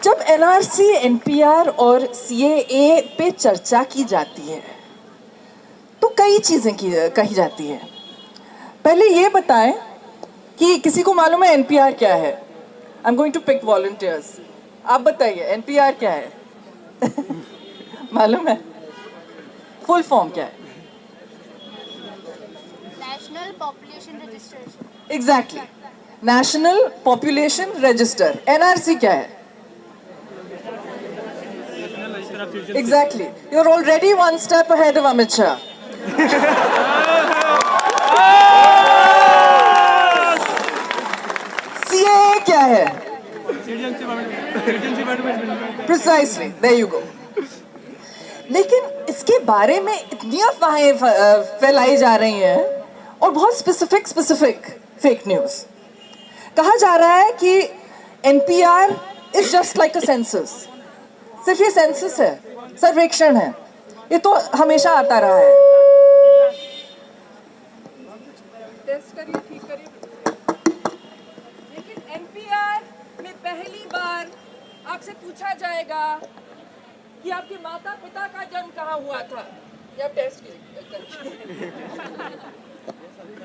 जब NRC, NPR और CAA पे चर्चा की जाती है तो कई चीज़ें कही जाती है। पहले ये बताएं कि किसी को मालूम है एनपीआर क्या है? I am going to pick volunteers. आप बताइए एनपीआर क्या है? मालूम है? फुल फॉर्म क्या है? National population register. Exactly, national population register. NRC क्या है? Exactly, you are already one step ahead of Amit Shah. CAA क्या है? Precisely, there you go. लेकिन इसके बारे में इतनी अफवाहें फैलाई जा रही हैं और बहुत स्पेसिफिक फेक न्यूज़। कहा जा रहा है कि NPR is just like a census. सिर्फ ये सेंसस है, सर्वेक्षण है, ये तो हमेशा आता रहा है। टेस्ट करिए, ठीक करिए। लेकिन एनपीआर में पहली बार आपसे पूछा जाएगा कि आपके माता पिता का जन्म कहाँ हुआ था। ये आप टेस्ट कीजिए।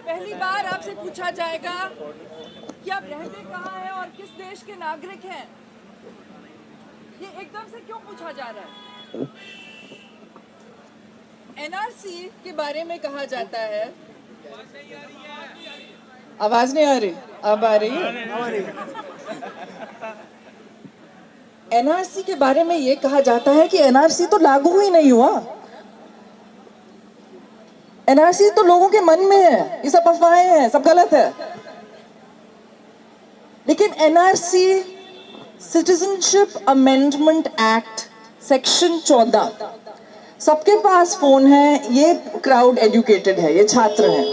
पहली बार आपसे पूछा जाएगा कि आप रहते कहाँ हैं और किस देश के नागरिक हैं। ये एकदम से क्यों पूछा जा रहा है? एनआरसी के बारे में कहा जाता है। आवाज नहीं आ रही? अब आ रही है? एनआरसी के बारे में ये कहा जाता है कि एनआरसी तो लागू ही नहीं हुआ। एनआरसी तो लोगों के मन में है, ये सब अफवाहें हैं, सब गलत है। लेकिन NRC, citizenship amendment act, section 14, सबके पास फोन है, ये क्राउड एजुकेटेड है, ये छात्र हैं।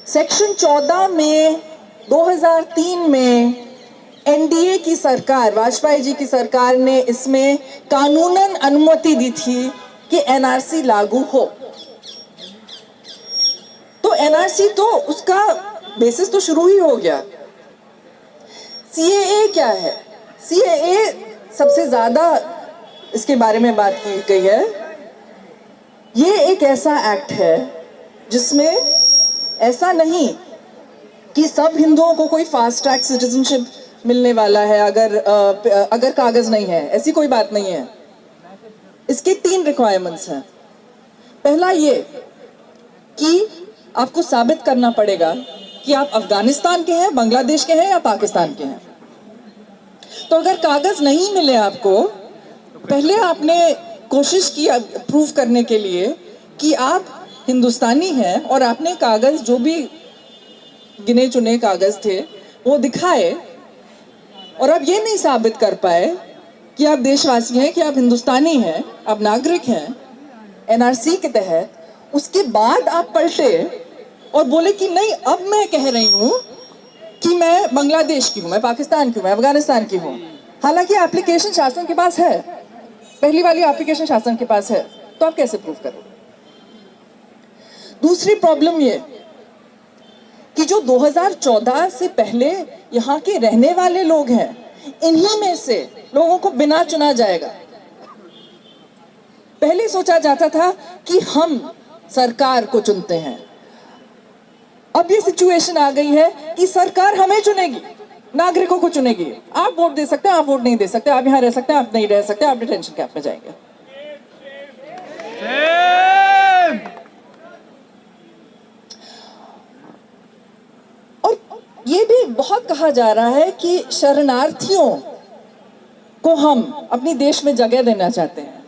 सेक्शन 14 में 2003 में एनडीए की सरकार, वाजपेयी जी की सरकार ने इसमें कानूनन अनुमति दी थी कि एनआरसी लागू हो। तो एनआरसी तो उसका बेसिस तो शुरू ही हो गया। सीएए क्या है? सीएए सबसे ज्यादा इसके बारे में बात की गई है। ये एक ऐसा एक्ट है जिसमें ऐसा नहीं कि सब हिंदुओं को कोई फास्ट ट्रैक सिटीजनशिप मिलने वाला है अगर कागज नहीं है, ऐसी कोई बात नहीं है। इसके 3 रिक्वायरमेंट्स हैं। पहला ये कि आपको साबित करना पड़ेगा कि आप अफगानिस्तान के हैं, बांग्लादेश के हैं या पाकिस्तान के हैं। तो अगर कागज नहीं मिले आपको, पहले आपने कोशिश की प्रूव करने के लिए कि आप हिंदुस्तानी हैं और आपने कागज, जो भी गिने चुने कागज थे, वो दिखाए, और आप ये नहीं साबित कर पाए कि आप देशवासी हैं, कि आप हिंदुस्तानी हैं, आप नागरिक हैं एनआरसी के तहत, उसके बाद आप पलटे और बोले कि नहीं, अब मैं कह रही हूं कि मैं बांग्लादेश की हूं, मैं पाकिस्तान की हूं, मैं अफगानिस्तान की हूं। हालांकि एप्लीकेशन शासन के पास है, पहली वाली एप्लीकेशन शासन के पास है, तो आप कैसे प्रूव करोगे? दूसरी प्रॉब्लम ये कि जो 2014 से पहले यहाँ के रहने वाले लोग हैं, इन्हीं में से लोगों को बिना चुना जाएगा। पहले सोचा जाता था कि हम सरकार को चुनते हैं, अब ये सिचुएशन आ गई है कि सरकार हमें चुनेगी, नागरिकों को चुनेगी। आप वोट दे सकते हैं, आप वोट नहीं दे सकते, आप यहाँ रह सकते हैं, आप नहीं रह सकते, आप डिटेंशन कैंप में जाएंगे। और ये भी बहुत कहा जा रहा है कि शरणार्थियों को हम अपनी देश में जगह देना चाहते हैं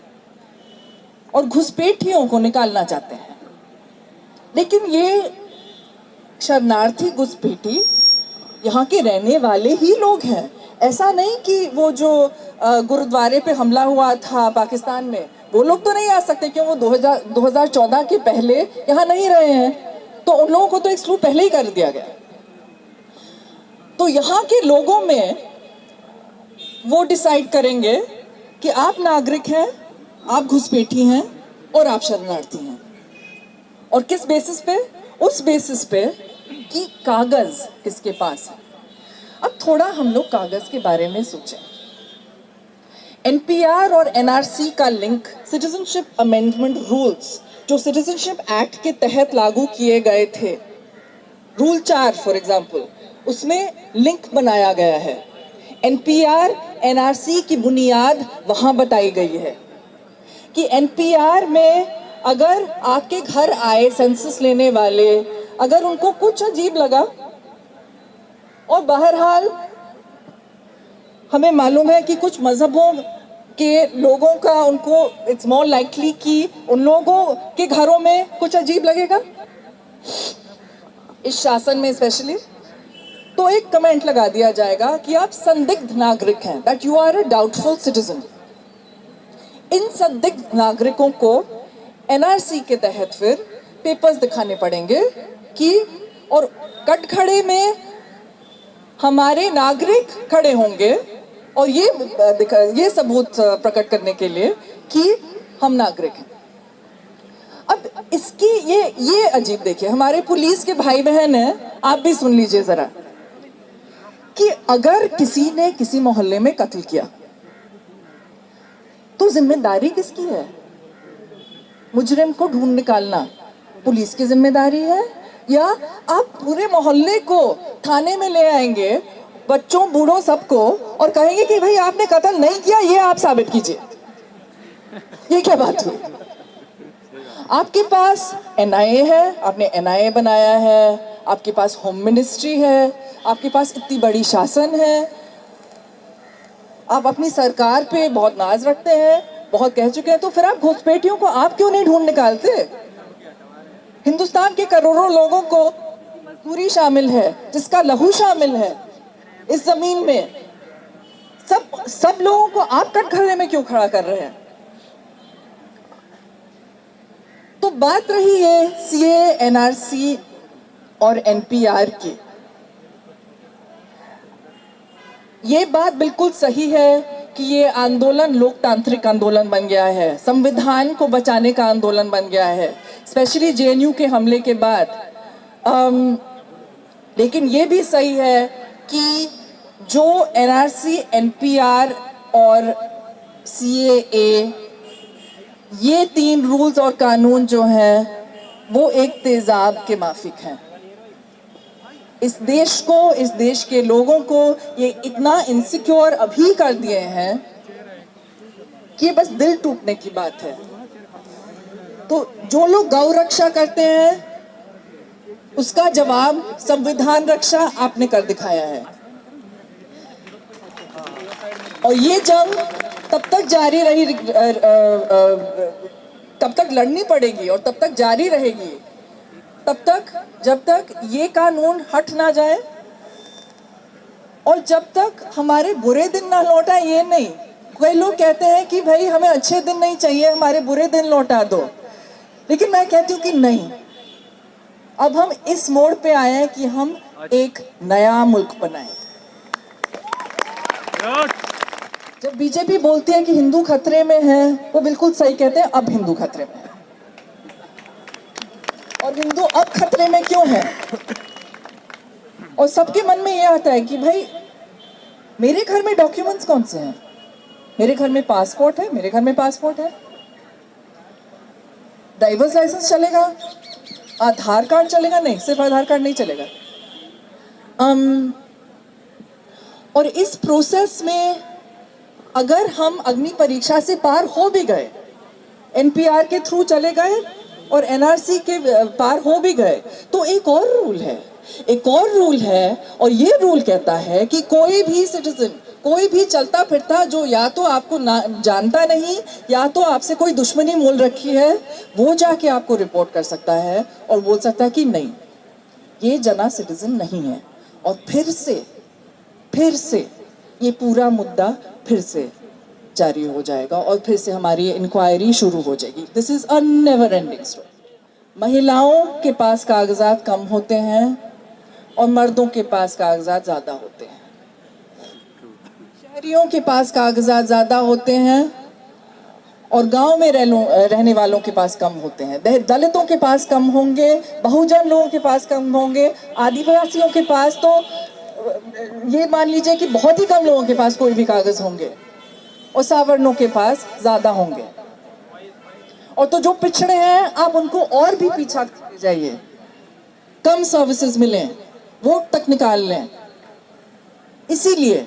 और घुसपैठियों को निकालना चाहते हैं। लेकिन ये शरणार्थी, घुसपैठी यहाँ के रहने वाले ही लोग हैं। ऐसा नहीं कि वो जो गुरुद्वारे पे हमला हुआ था पाकिस्तान में, वो लोग तो नहीं आ सकते क्यों? वो 2014 के पहले यहाँ नहीं रहे हैं, तो उन लोगों को तो एक्सक्लूड पहले ही कर दिया गया। तो यहाँ के लोगों में वो डिसाइड करेंगे कि आप नागरिक हैं, आप घुसपैठी हैं और आप शरणार्थी हैं। और किस बेसिस पे? उस बेसिस पे कि कागज किसके पास है। अब थोड़ा हम लोग कागज के बारे में सोचें। एनपीआर और एनआरसी का लिंक सिटीजनशिप अमेंडमेंट रूल्स जो सिटीजनशिप एक्ट के तहत लागू किए गए थे, रूल 4 फॉर एग्जाम्पल, उसमें लिंक बनाया गया है। एनपीआर एनआरसी की बुनियाद वहां बताई गई है कि एनपीआर में अगर आपके घर आए सेंसस लेने वाले, अगर उनको कुछ अजीब लगा, और बहरहाल हमें मालूम है कि कुछ मजहबों के लोगों का उनको इट्स मोर लाइकली कि उन लोगों के घरों में कुछ अजीब लगेगा, इस शासन में स्पेशली, तो एक कमेंट लगा दिया जाएगा कि आप संदिग्ध नागरिक हैं, that you are a doubtful citizen. इन संदिग्ध नागरिकों को एनआरसी के तहत फिर पेपर्स दिखाने पड़ेंगे कि, और कटघरे में हमारे नागरिक खड़े होंगे और ये सबूत प्रकट करने के लिए कि हम नागरिक हैं। अब इसकी ये अजीब देखिए, हमारे पुलिस के भाई बहन हैं, आप भी सुन लीजिए जरा, कि अगर किसी ने किसी मोहल्ले में कत्ल किया तो जिम्मेदारी किसकी है? मुजरिम को ढूंढ निकालना पुलिस की जिम्मेदारी है, या आप पूरे मोहल्ले को थाने में ले आएंगे, बच्चों बूढ़ों सबको, और कहेंगे कि भाई आपने कत्ल नहीं किया, ये आप साबित कीजिए? ये क्या बात हुई? आपके पास एनआईए है, एनआईए आपने बनाया है, आपके पास होम मिनिस्ट्री है, आपके पास इतनी बड़ी शासन है, आप अपनी सरकार पे बहुत नाज रखते हैं, बहुत कह चुके हैं, तो फिर आप घुसपैठियों को आप क्यों नहीं ढूंढ निकालते? हिंदुस्तान के करोड़ों लोगों को मजदूरी शामिल है, जिसका लहू शामिल है इस जमीन में, सब लोगों को आप कटघरे में क्यों खड़ा कर रहे हैं? तो बात रही है सीए, एनआरसी और एनपीआर की। ये बात बिल्कुल सही है कि ये आंदोलन लोकतांत्रिक आंदोलन बन गया है, संविधान को बचाने का आंदोलन बन गया है, स्पेशली जेएनयू के हमले के बाद। लेकिन ये भी सही है कि जो एनआरसी, एनपीआर और सीएए, ये 3 रूल्स और कानून जो हैं वो एक तेजाब के माफिक हैं। इस देश को, इस देश के लोगों को ये इतना इनसिक्योर अभी कर दिए हैं कि बस दिल टूटने की बात है। तो जो लोग गौ रक्षा करते हैं उसका जवाब संविधान रक्षा आपने कर दिखाया है, और ये जंग तब तक जारी रही, तब तक लड़नी पड़ेगी और तब तक जारी रहेगी, तब तक जब तक ये कानून हट ना जाए और जब तक हमारे बुरे दिन ना लौटा। ये नहीं, कई लोग कहते हैं कि भाई हमें अच्छे दिन नहीं चाहिए, हमारे बुरे दिन लौटा दो, लेकिन मैं कहती हूँ कि नहीं, अब हम इस मोड़ पे आए हैं कि हम एक नया मुल्क बनाएं। जब बीजेपी बोलती है कि हिंदू खतरे में है, वो बिल्कुल सही कहते हैं, अब हिंदू खतरे में है। और हिंदू अब खतरे में क्यों है? और सबके मन में ये आता है कि भाई मेरे घर में डॉक्यूमेंट्स कौन से हैं? मेरे घर में पासपोर्ट है, मेरे घर में पासपोर्ट है, ड्राइवर्स लाइसेंस चलेगा, आधार कार्ड चलेगा? नहीं, सिर्फ आधार कार्ड नहीं चलेगा। और इस प्रोसेस में अगर हम अग्नि परीक्षा से पार हो भी गए, एनपीआर के थ्रू चले गए और एनआरसी के पार हो भी गए, तो एक और रूल है, और ये रूल कहता है कि कोई भी सिटीजन, कोई भी चलता फिरता जो या तो आपको जानता नहीं या तो आपसे कोई दुश्मनी मोल रखी है, वो जाके आपको रिपोर्ट कर सकता है और बोल सकता है कि नहीं, ये जना सिटीजन नहीं है। और फिर से ये पूरा मुद्दा फिर से जारी हो जाएगा और फिर से हमारी इंक्वायरी शुरू हो जाएगी। This is a never ending story. महिलाओं के पास कागजात कम होते हैं और मर्दों के पास कागजात ज़्यादा होते हैं। शहरियों के पास कागजात ज़्यादा होते हैं और गांव में रहने वालों के पास कम होते हैं। दलितों के पास कम होंगे, बहुजन लोगों के पास कम होंगे, आदिवासियों के पास तो ये मान लीजिए कि बहुत ही कम लोगों के पास कोई भी कागज होंगे और सावर्णों के पास ज्यादा होंगे। और तो जो पिछड़े हैं आप उनको और भी पीछा करते जाइए, कम सर्विसेज मिलें, वोट तक निकाल लें। इसीलिए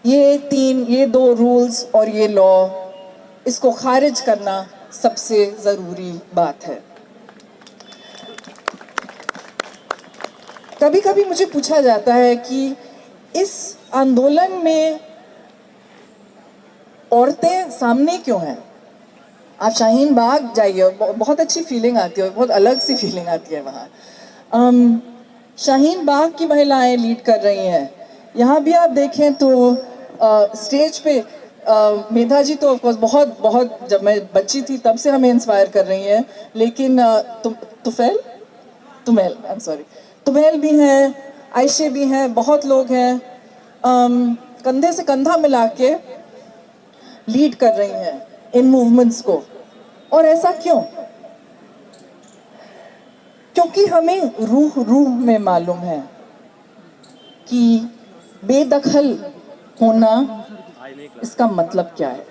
ये दो रूल्स और ये लॉ, इसको खारिज करना सबसे जरूरी बात है। कभी कभी मुझे पूछा जाता है कि इस आंदोलन में औरतें सामने क्यों हैं। आप शाहीन बाग जाइए, बहुत अच्छी फीलिंग आती है, बहुत अलग सी फीलिंग आती है वहाँ। शाहीन बाग की महिलाएं लीड कर रही हैं। यहाँ भी आप देखें तो स्टेज पे मेधा जी तो ऑफकोर्स बहुत जब मैं बच्ची थी तब से हमें इंस्पायर कर रही हैं, लेकिन तुमेल भी हैं, आयशे भी हैं, बहुत लोग हैं, कंधे से कंधा मिला के लीड कर रही हैं इन मूवमेंट्स को। और ऐसा क्यों? क्योंकि हमें रूह में मालूम है कि बेदखल होना इसका मतलब क्या है।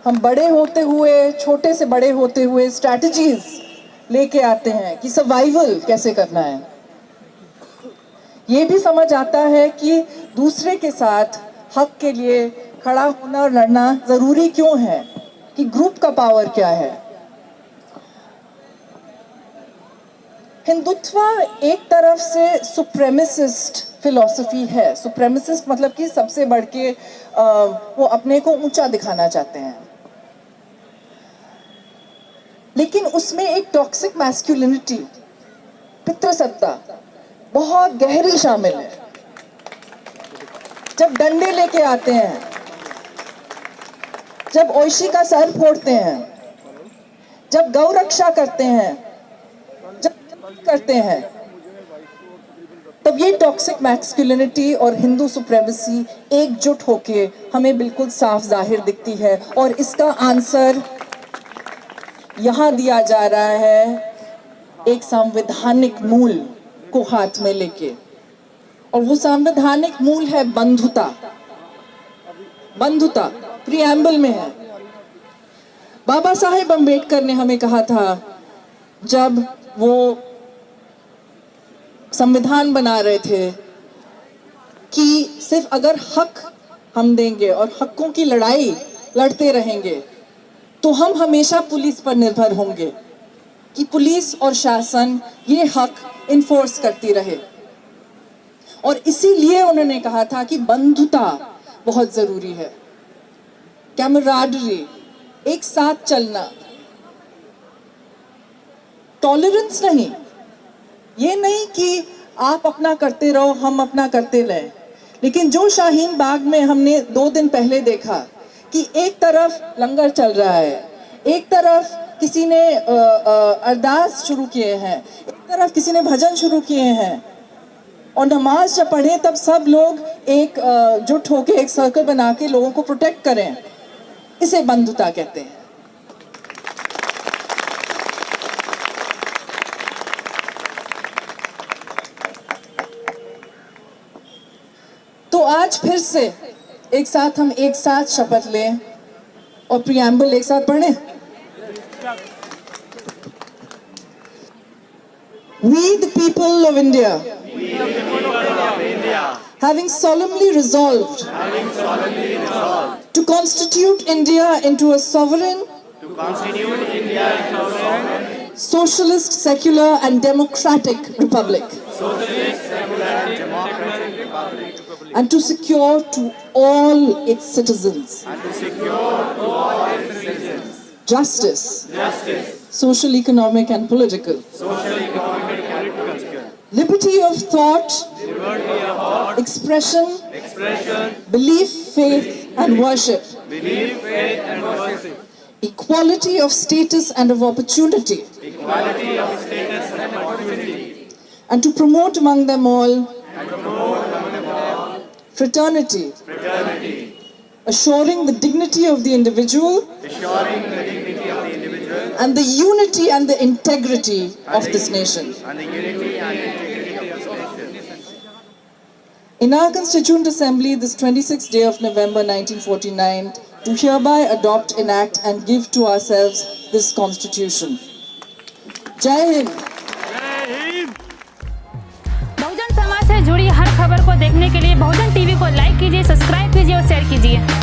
हम बड़े होते हुए, छोटे से बड़े होते हुए स्ट्रैटेजीज लेके आते हैं कि सर्वाइवल कैसे करना है। ये भी समझ आता है कि दूसरे के साथ हक के लिए खड़ा होना और लड़ना जरूरी क्यों है, कि ग्रुप का पावर क्या है। हिंदुत्व एक तरफ से सुप्रेमिसिस्ट फिलॉसफी है। सुप्रेमिसिस्ट मतलब कि सबसे बढ़ के वो अपने को ऊंचा दिखाना चाहते हैं, लेकिन उसमें एक टॉक्सिक मैस्कुलिनिटी, पितृसत्ता बहुत गहरी शामिल है। जब डंडे लेके आते हैं, जब ओइशी का सर फोड़ते हैं, जब गौ रक्षा करते हैं, जब करते हैं, तब ये टॉक्सिक मैस्कुलिनिटी और हिंदू सुप्रेमेसी एकजुट होके हमें बिल्कुल साफ जाहिर दिखती है। और इसका आंसर यहाँ दिया जा रहा है, एक संवैधानिक मूल को हाथ में लेके, और वो संवैधानिक मूल है बंधुता। बंधुता प्रीएम्बल में है। बाबा साहेब अम्बेडकर ने हमें कहा था जब वो संविधान बना रहे थे कि सिर्फ अगर हक हम देंगे और हकों की लड़ाई लड़ते रहेंगे तो हम हमेशा पुलिस पर निर्भर होंगे, कि पुलिस और शासन ये हक इन्फोर्स करती रहे। और इसीलिए उन्होंने कहा था कि बंधुता बहुत जरूरी है, कैमराडरी, एक साथ चलना, टॉलरेंस नहीं। ये नहीं कि आप अपना करते रहो हम अपना करते रहें। लेकिन जो शाहीन बाग में हमने 2 दिन पहले देखा कि एक तरफ लंगर चल रहा है, एक तरफ किसी ने अरदास शुरू किए हैं, एक तरफ किसी ने भजन शुरू किए हैं, और नमाज जब पढ़े तब सब लोग एक जुट होके एक सर्कल बना के लोगों को प्रोटेक्ट करें, इसे बंधुता कहते हैं। तो आज फिर से एक साथ हम एक साथ शपथ लें और प्रीएम्बल एक साथ पढ़ें। We the people of India, having solemnly resolved to constitute India into a sovereign, socialist, secular and democratic republic, and to secure to all its citizens justice, social, economic and political, liberty of thought, expression, belief, faith and worship, equality of status and of opportunity, and to promote among them all fraternity, assuring the dignity of the individual and the unity and the integrity of this nation. In our Constituent Assembly, this 26th day of November 1949, to hereby adopt, enact and give to ourselves this Constitution. Jai Hind! Bahujan Samaj से जुड़ी हर खबर को देखने के लिए बहुजन TV को like कीजिए, subscribe कीजिए और शेयर कीजिए।